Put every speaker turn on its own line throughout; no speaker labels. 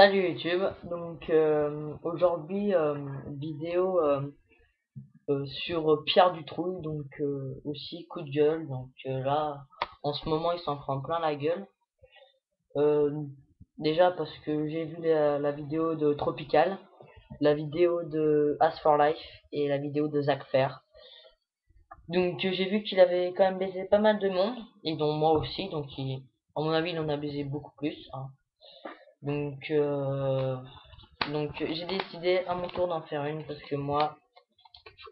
Salut YouTube, donc aujourd'hui vidéo sur Pierre Dutrouille, donc aussi coup de gueule, donc là en ce moment il s'en prend plein la gueule. Euh, Déjà parce que j'ai vu la vidéo de Tropical, la vidéo de As for Life et la vidéo de Zach Fair. Donc j'ai vu qu'il avait quand même baisé pas mal de monde, et dont moi aussi, donc à mon avis il en a baisé beaucoup plus, hein. Donc j'ai décidé à mon tour d'en faire une parce que moi,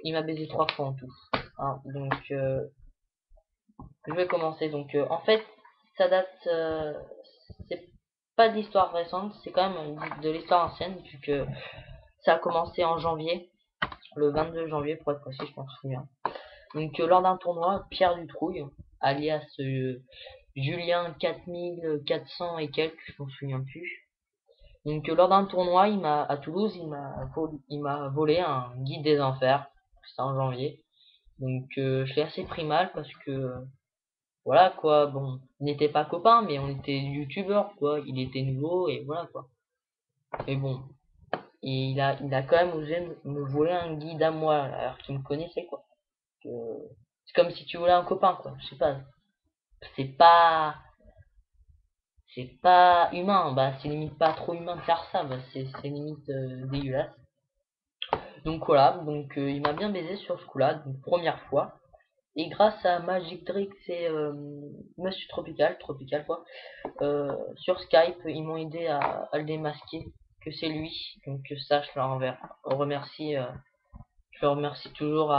il m'a baisé 3 fois en tout, hein. Donc je vais commencer. Donc en fait, ça date, c'est pas de l'histoire récente, c'est quand même de l'histoire ancienne vu que ça a commencé en janvier, le 22 janvier pour être précis, je m'en souviens. Donc lors d'un tournoi, Pierre Dutrouille, alias Julien 4400 et quelques, je m'en souviens plus. Donc lors d'un tournoi, à Toulouse, il m'a volé un guide des enfers. C'était en janvier. Donc je l'ai assez pris mal parce que voilà quoi. Bon, on n'était pas copains, mais on était youtubeurs quoi. Il était nouveau et voilà quoi. Mais bon, et il a quand même osé me voler un guide à moi alors qu'il me connaissait quoi. C'est comme si tu volais un copain quoi. Je sais pas. C'est pas c'est pas humain. Bah c'est limite pas trop humain de faire ça. Bah, c'est limite dégueulasse. Donc voilà, donc il m'a bien baisé sur ce coup-là, donc première fois. Et grâce à Magic Drix et Monsieur Tropical quoi, sur Skype, ils m'ont aidé à le démasquer, que c'est lui. Donc ça, remercie, je le remercie toujours.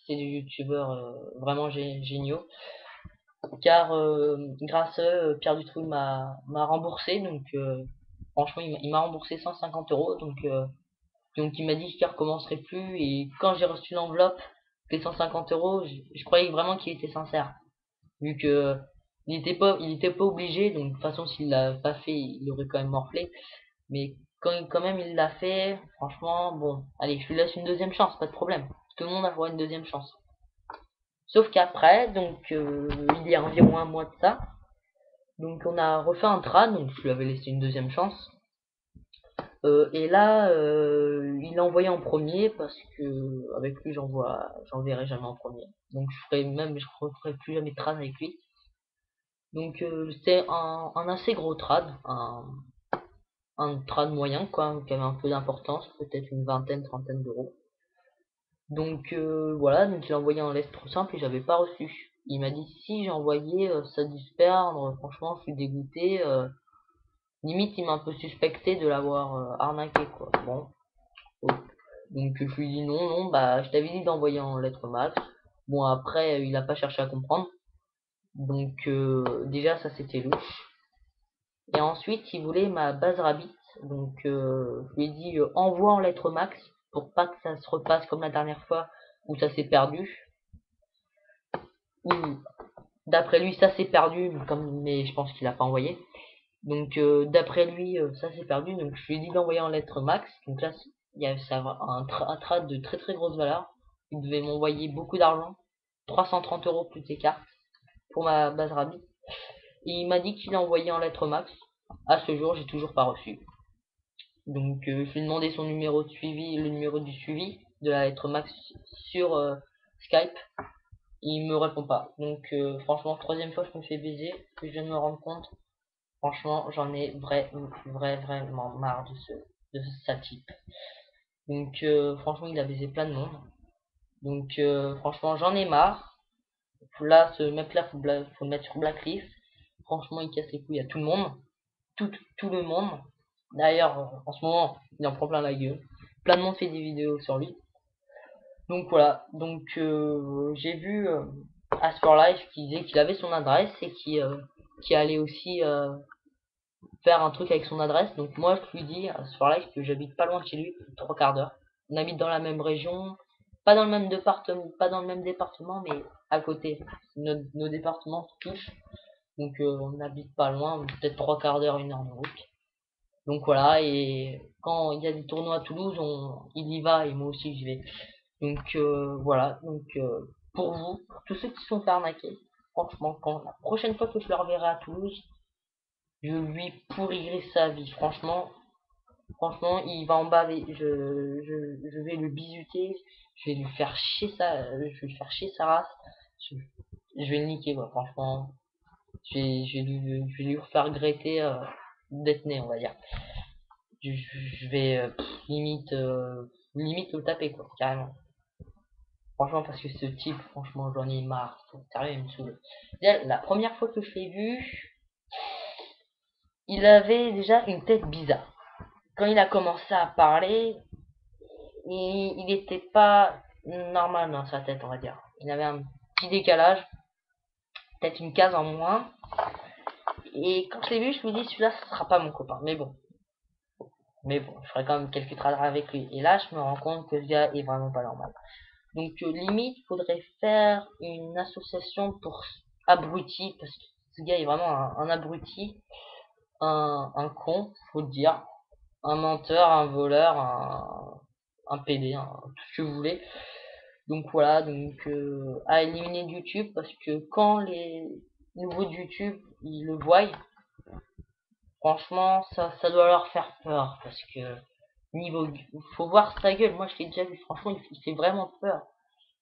C'est des youtubeurs vraiment géniaux. Car grâce à eux, Pierre Dutrouille m'a remboursé, donc franchement, il m'a remboursé 150 €, donc il m'a dit qu'il recommencerait plus, et quand j'ai reçu l'enveloppe, les 150 €, je croyais vraiment qu'il était sincère. Vu que il était pas obligé, donc de toute façon s'il l'a pas fait, il aurait quand même morflé. Mais quand même il l'a fait, franchement, bon, allez, je lui laisse une deuxième chance, pas de problème. Tout le monde a le droit à une deuxième chance. Sauf qu'après, donc il y a environ un mois de ça, donc on a refait un trad, donc je lui avais laissé une deuxième chance. Et là, il l'a envoyé en premier parce que avec lui, j'enverrai jamais en premier. Donc je referai plus jamais de trad avec lui. Donc c'était un assez gros trad, un trad moyen quoi, qui avait un peu d'importance, peut-être une vingtaine, trentaine d'euros. Donc voilà, donc il a envoyé en lettre trop simple et j'avais pas reçu. Il m'a dit si j'ai envoyé, ça a dû se perdre. Franchement, je suis dégoûté. Limite, il m'a un peu suspecté de l'avoir arnaqué quoi. Bon. Donc je lui dis non, non, bah je t'avais dit d'envoyer en lettre max. Bon après il a pas cherché à comprendre. Donc déjà ça c'était louche. Et ensuite il voulait ma base Rabbit. Donc je lui ai dit envoie en lettre max pour pas que ça se repasse comme la dernière fois où ça s'est perdu. Ou d'après lui ça s'est perdu, mais je pense qu'il a pas envoyé. Donc d'après lui ça s'est perdu. Donc je lui ai dit d'envoyer en lettre max. Donc là il y a ça, un trade de très très grosse valeur. Il devait m'envoyer beaucoup d'argent, 330 € plus tes cartes pour ma base Rabbit. Et il m'a dit qu'il a envoyé en lettre max. À ce jour, j'ai toujours pas reçu. Donc je lui ai demandé son numéro de suivi, le numéro du suivi de la lettre max sur Skype. Il me répond pas. Donc franchement, troisième fois je me fais baiser, que je viens de me rendre compte. Franchement, j'en ai vraiment marre de ce type. Donc franchement, il a baisé plein de monde. Donc franchement, j'en ai marre. Là, ce mec-là, faut le mettre sur blacklist. Franchement, il casse les couilles à tout le monde. Tout le monde. D'ailleurs, en ce moment, il en prend plein la gueule. Plein de monde fait des vidéos sur lui. Donc voilà. Donc j'ai vu As for Life qui disait qu'il avait son adresse et qui allait aussi faire un truc avec son adresse. Donc moi, je lui dis As for Life que j'habite pas loin de chez lui, 3 quarts d'heure. On habite dans la même région, pas dans le même département, mais à côté. Nos départements se touchent. Donc on n'habite pas loin, peut-être 3 quarts d'heure, 1 heure de route. Donc voilà, et quand il y a des tournois à Toulouse, il y va et moi aussi j'y vais. Donc voilà, donc pour vous, pour tous ceux qui sont fait arnaquer, franchement, quand la prochaine fois que je le reverrai à Toulouse, je lui pourrirai sa vie. Franchement, Franchement, il va en baver. Je vais le bisuter. Je vais lui faire chier je vais lui faire chier sa race. Je, je vais le niquer, quoi. Franchement, je vais lui faire regretter d'être né, on va dire. Je vais limite le taper, quoi, carrément. Franchement, parce que ce type, franchement, j'en ai marre. Sérieux, il me saoule. Déjà, la première fois que je l'ai vu, il avait déjà une tête bizarre. Quand il a commencé à parler, il était pas normal dans sa tête, on va dire. Il avait un petit décalage, peut-être une case en moins. Et quand je l'ai vu, je me dis, celui-là, ce sera pas mon copain. Mais bon, je ferai quand même quelques traders avec lui. Et là, je me rends compte que ce gars est vraiment pas normal. Donc, limite, il faudrait faire une association pour abruti, parce que ce gars est vraiment un abruti, un con, faut le dire, un menteur, un voleur, un PD, tout ce que vous voulez. Donc voilà, donc à éliminer de YouTube, parce que quand les nouveaux de YouTube ils le voient, franchement ça doit leur faire peur, parce que niveau faut voir sa gueule. Moi je l'ai déjà vu, franchement il fait vraiment peur,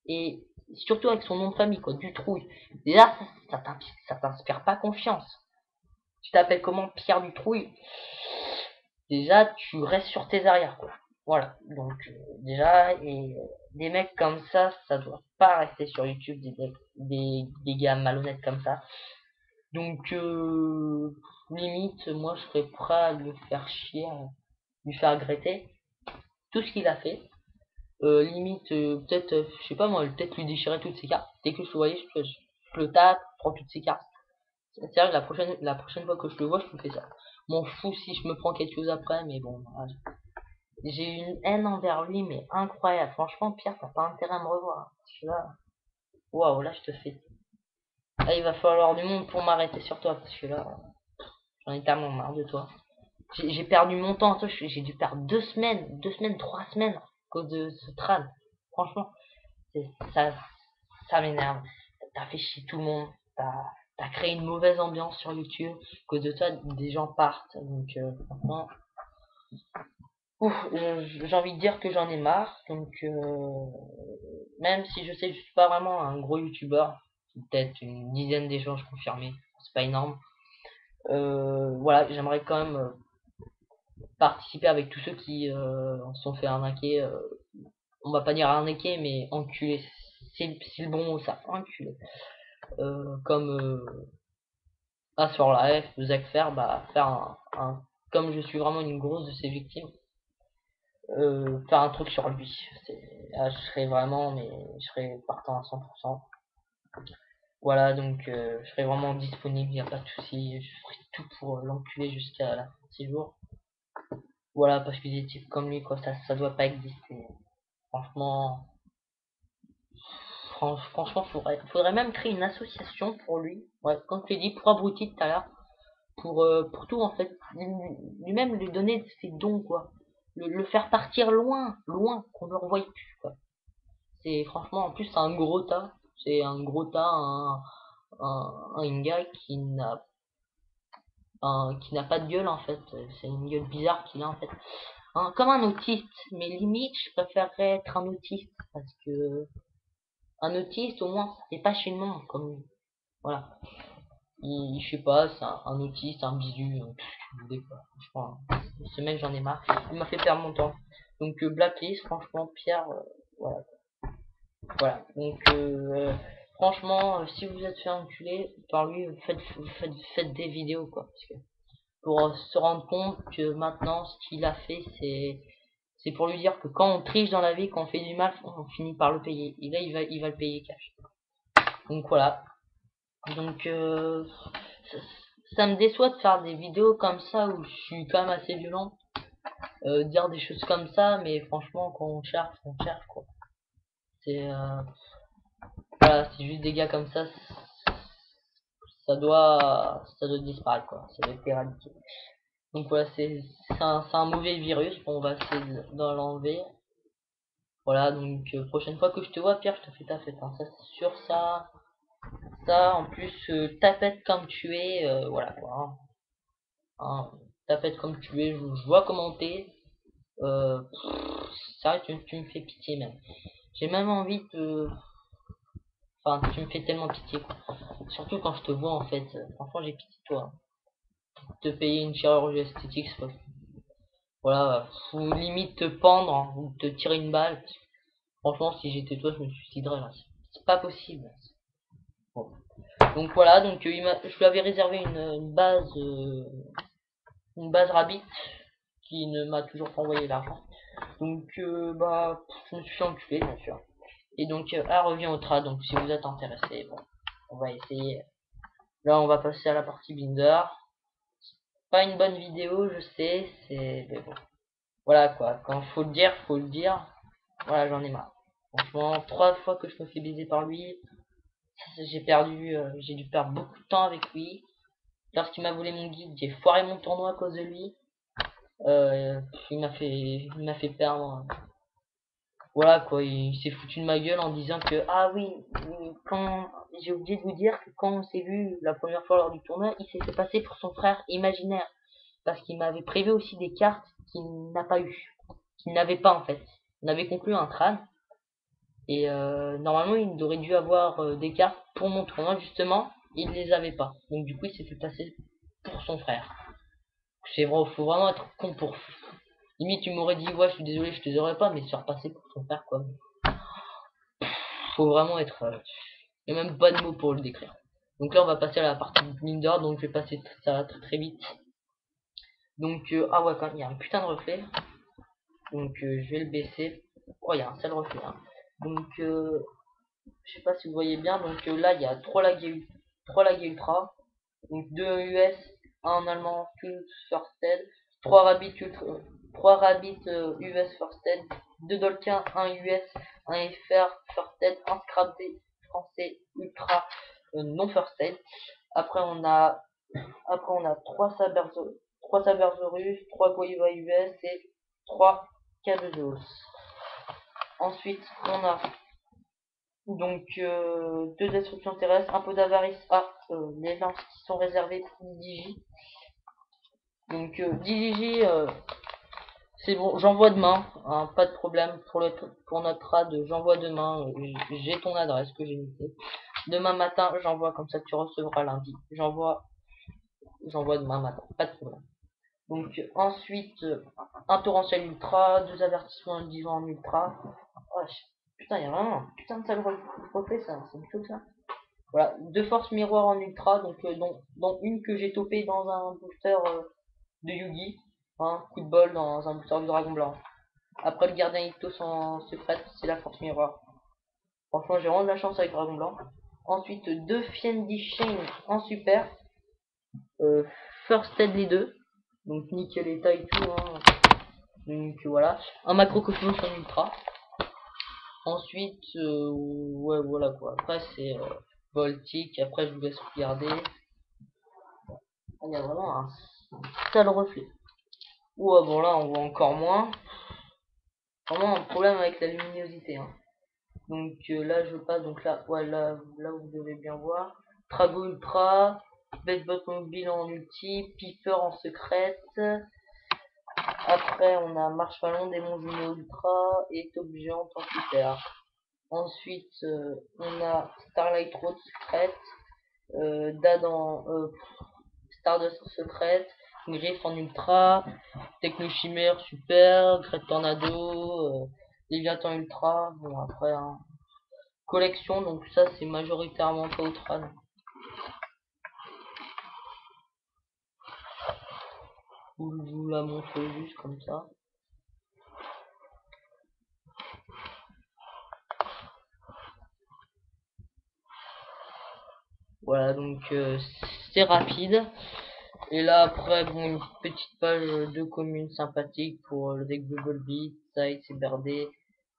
et surtout avec son nom de famille, quoi, Dutrouille. Déjà ça t'inspire pas confiance. Tu t'appelles comment? Pierre Dutrouille. Déjà tu restes sur tes arrières, quoi. Voilà, donc déjà, et des mecs comme ça doit pas rester sur YouTube, des gars malhonnêtes comme ça. Donc limite, moi je serais prêt à le faire chier, à lui faire regretter tout ce qu'il a fait. Limite, peut-être, je sais pas moi, peut-être lui déchirer toutes ses cartes. Dès que je le voyais, je le tape, je prends toutes ses cartes. C'est-à-dire la prochaine fois que je le vois, je lui fais ça. M'en fous si je me prends quelque chose après, mais bon, voilà. J'ai une haine envers lui, mais incroyable. Franchement, Pierre, t'as pas intérêt à me revoir. Parce que là, waouh, là, je te fais. Là, il va falloir du monde pour m'arrêter sur toi. Parce que là, j'en ai tellement marre de toi. J'ai perdu mon temps. J'ai dû perdre 2 semaines, 3 semaines à cause de ce trad. Franchement, ça, ça m'énerve. T'as fait chier tout le monde. T'as créé une mauvaise ambiance sur YouTube. À cause de toi, des gens partent. Donc, franchement, ouf, j'ai envie de dire que j'en ai marre. Donc, même si je sais que je suis pas vraiment un gros youtubeur, peut-être une dizaine d'échanges confirmés, c'est pas énorme. Voilà, j'aimerais quand même participer avec tous ceux qui en se sont fait arnaquer. On va pas dire arnaquer, mais enculer. C'est le bon mot, ça, enculer. Comme sur la F, Zach Fer, bah faire comme je suis vraiment une grosse de ces victimes, faire un truc sur lui. Je serais vraiment, mais je serais partant à 100%. Voilà, donc je serais vraiment disponible, y a pas de souci. Je ferai tout pour l'enculer jusqu'à la fin de ses jours. Voilà, parce que des types comme lui, quoi, ça doit pas exister. Franchement, franchement, faudrait même créer une association pour lui. Ouais, comme tu l'as dit, pour abruti tout à l'heure. Pour tout, en fait. Lui-même lui donner ses dons, quoi. Le faire partir loin, loin, qu'on ne le revoie plus, quoi. C'est franchement, en plus, c'est un gros tas. C'est un gros tas, un gars qui n'a pas de gueule, en fait. C'est une gueule bizarre qu'il a, en fait. Comme un autiste, mais limite, je préférerais être un autiste, parce que un autiste, au moins, ça fait pas chez le monde, comme, voilà. Je sais pas, c'est un autiste, un bisu, vous voulez, quoi. Franchement, ce mec, j'en ai marre. Il m'a fait perdre mon temps. Donc, Blacklist, franchement, Pierre, voilà. Voilà, donc franchement, si vous êtes fait enculer par lui, faites des vidéos, quoi. Parce que pour se rendre compte que maintenant, ce qu'il a fait, c'est pour lui dire que quand on triche dans la vie, quand on fait du mal, on finit par le payer. Et là, il va le payer cash. Donc voilà. Donc ça, ça me déçoit de faire des vidéos comme ça où je suis quand même assez violent. Dire des choses comme ça, mais franchement, quand on cherche, quoi. C'est voilà, c'est juste des gars comme ça doit disparaître, quoi. Ça doit être éradiqué. Donc voilà, c'est un mauvais virus. Bon, on va essayer d'en l'enlever. Voilà, donc prochaine fois que je te vois, Pierre, je te fais ta fête, hein. Ça c'est sûr, ça en plus, tapette comme tu es, voilà quoi, hein. Tapette comme tu es, je vois comment t'es. Ça, tu me fais pitié même. J'ai même envie de... Enfin, tu me fais tellement pitié, quoi. Surtout quand je te vois, en fait. Franchement, j'ai pitié de toi. Te payer une chirurgie esthétique, c'est pas... Voilà, faut limite te pendre hein, ou te tirer une balle. Franchement, si j'étais toi, je me suiciderais, là. C'est pas possible. Bon. Donc voilà, donc je lui avais réservé une base Rabbit qui ne m'a toujours pas envoyé l'argent. Donc bah, je me suis fait enculer, bien sûr. Et donc, elle revient au trad, donc si vous êtes intéressé, bon, on va essayer. Là, on va passer à la partie Binder. Pas une bonne vidéo, je sais, mais bon. Voilà quoi, quand faut le dire, faut le dire. Voilà, j'en ai marre. Franchement, 3 fois que je me fais baiser par lui, j'ai dû perdre beaucoup de temps avec lui. Lorsqu'il m'a volé mon guide, j'ai foiré mon tournoi à cause de lui. Il m'a fait perdre. Voilà quoi, il s'est foutu de ma gueule en disant que ah oui, quand j'ai oublié de vous dire que quand on s'est vu la première fois lors du tournoi, il s'est fait passer pour son frère imaginaire parce qu'il m'avait prévu aussi des cartes qu'il n'a pas eu, qu'il n'avait pas en fait. On avait conclu un trade et normalement il aurait dû avoir des cartes pour mon tournoi justement, il ne les avait pas. Donc du coup il s'est fait passer pour son frère. C'est vrai, faut vraiment être con pour. Limite tu m'aurais dit ouais je suis désolé je te aurais pas, mais se faire passer pour son frère quoi. Faut vraiment être. Il n'y a même pas de mots pour le décrire. Donc là, on va passer à la partie Binder, donc je vais passer ça très vite. Donc, ah ouais, quand même, il y a un putain de reflet. Donc, je vais le baisser. Oh, il y a un sale reflet. Hein. Donc, je sais pas si vous voyez bien. Donc là, il y a 3 lags ultra. Donc 2 US, 1 en allemand, tout first aid. 3 rabbits ultra, 3 rabbits US first aid. 2 Dolkin, 1 US, 1 FR first aid, 1 Scrabble français ultra non first aid. Après on a 3 Sabersaurus, 3 Goiva US et 3 K2os. Ensuite on a donc 2 destructions terrestres, un peu d'avarice. Les lances qui sont réservées pour Digi. Donc Digi, c'est bon, j'envoie demain, hein, pas de problème pour notre rad, j'envoie demain, j'ai ton adresse que j'ai notée. Demain matin, j'envoie comme ça tu recevras lundi. J'envoie demain matin, pas de problème. Donc ensuite, un torrentiel ultra, 2 avertissements indigents en ultra. Oh, putain, il y a vraiment un putain de sale reflet ça, c'est tout ça. Voilà, 2 forces miroirs en ultra, donc dont une que j'ai topé dans un booster de Yugi. Hein, coup de bol dans un booster de dragon blanc. Après le gardien Ictos en secret, c'est la force miroir. Franchement, j'ai vraiment de la chance avec dragon blanc. Ensuite, 2 Fiendi Chain en super. First aid les deux. Donc nickel état et tout. Hein. Donc voilà. Un macrocosmos en ultra. Ensuite, ouais voilà quoi. Après c'est Voltic. Après je vous laisse regarder. Il y a vraiment un sale reflet. Ouais bon là on voit encore moins. Vraiment un problème avec la luminosité. Hein. Donc là je passe, donc là, ouais, là vous devez bien voir. Trago Ultra, Baseball Mobile en ulti, Piper en secrète. Après on a Marshmallow, Démon Jumeau Ultra et Top Géant en super. Ensuite on a Starlight Road secrète, Dad en Stardust secrète, Griff en ultra, Techno Chimère super, Great Tornado, Léviathan ultra. Bon après hein, collection, donc ça c'est majoritairement pas Outran. Je vous la montre juste comme ça. Voilà, donc c'est rapide. Et là après, bon, une petite page de commune sympathique pour le deck Bubblebee, Side, Cyberdé,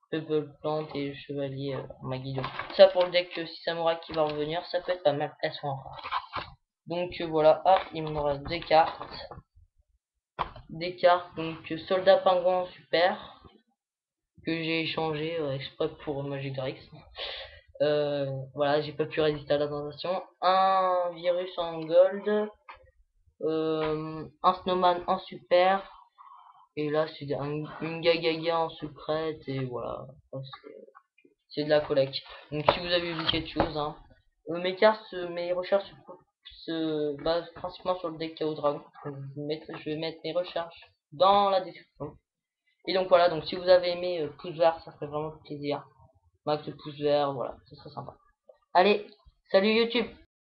Pebble Plant et Chevalier Maguillon. Ça pour le deck 6 Samouraï qui va revenir, ça peut être pas mal, elles sont en rare. Donc voilà, il me reste des cartes. Donc Soldat Pingouin super, que j'ai échangé exprès pour Magic Drix. Voilà, j'ai pas pu résister à la tentation. Un virus en gold, un snowman en super, Et là, c'est une gagaga en secrète, et voilà. C'est de la collecte. Donc si vous avez vu quelque chose, hein. Mes cartes, mes recherches se basent principalement sur le deck Chaos Dragon. Donc, je vais mettre mes recherches dans la description. Et donc voilà, donc si vous avez aimé, pouce vert, ça ferait vraiment plaisir. Max de pouce vert, voilà, ça serait sympa. Allez, salut YouTube!